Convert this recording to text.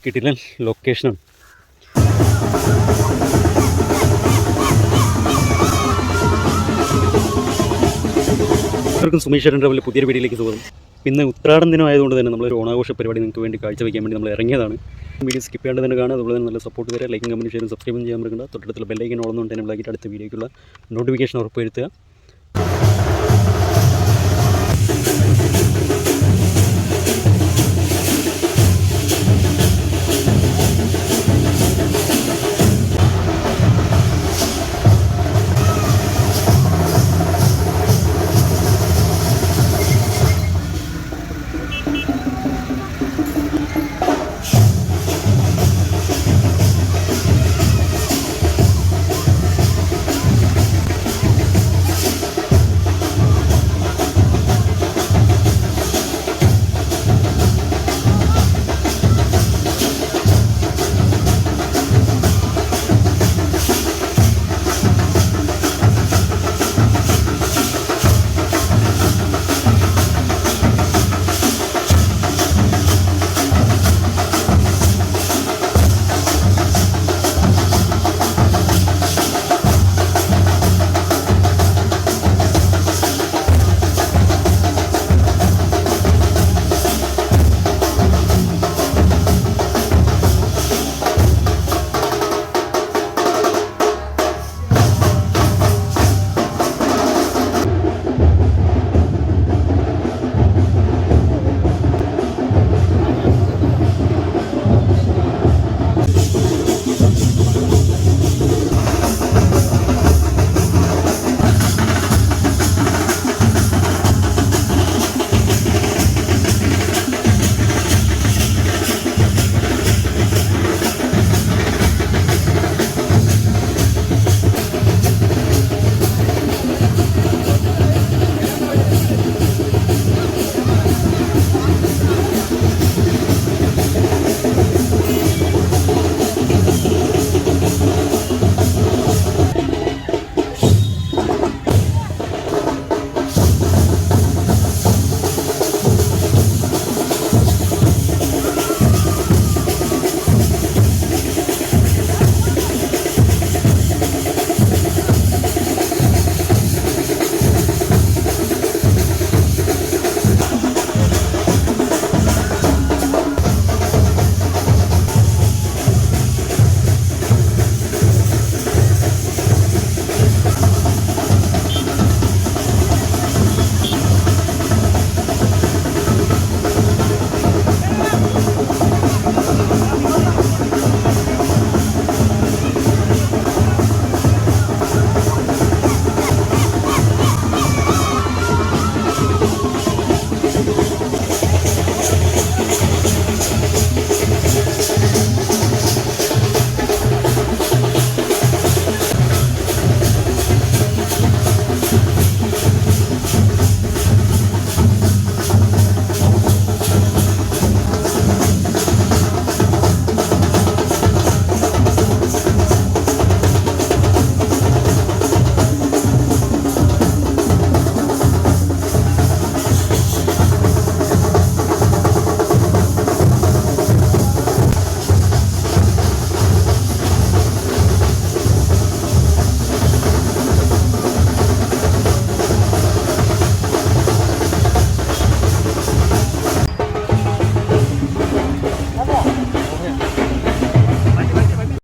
കിട്ടില്ല ലൊക്കേഷനാണ്. എല്ലാവർക്കും സുമേഷ് ട്രാവലിലെ പുതിയൊരു വീഡിയോയിലേക്ക് സ്വാഗതം. ഇന്ന് ഉത്രാടം ദിനം ആയതുകൊണ്ട് തന്നെ നമ്മളൊരു ഓണാഘോഷ പരിപാടി നിങ്ങൾക്ക് വേണ്ടി കാഴ്ചവെക്കാൻ വേണ്ടി നമ്മൾ ഇറങ്ങിയതാണ്. വീഡിയോ സ്കിപ്പ് ചെയ്യാണ്ട് തന്നെ കാണുക. അതുപോലെ തന്നെ നല്ല സപ്പോർട്ട് വരെ ലൈക്കും കമൻറ്റ് ഷെയറും സബ്സ്ക്രൈബും ചെയ്യാൻ മറക്കണ്ട. തൊട്ടടുത്തുള്ള ബെല്ലൈക്കൻ ഓളുന്നുണ്ട് തന്നെ ആക്കിയിട്ട് അടുത്ത വീഡിയോയ്ക്കുള്ള നോട്ടിഫിക്കേഷൻ ഉറപ്പുവരുത്തുക.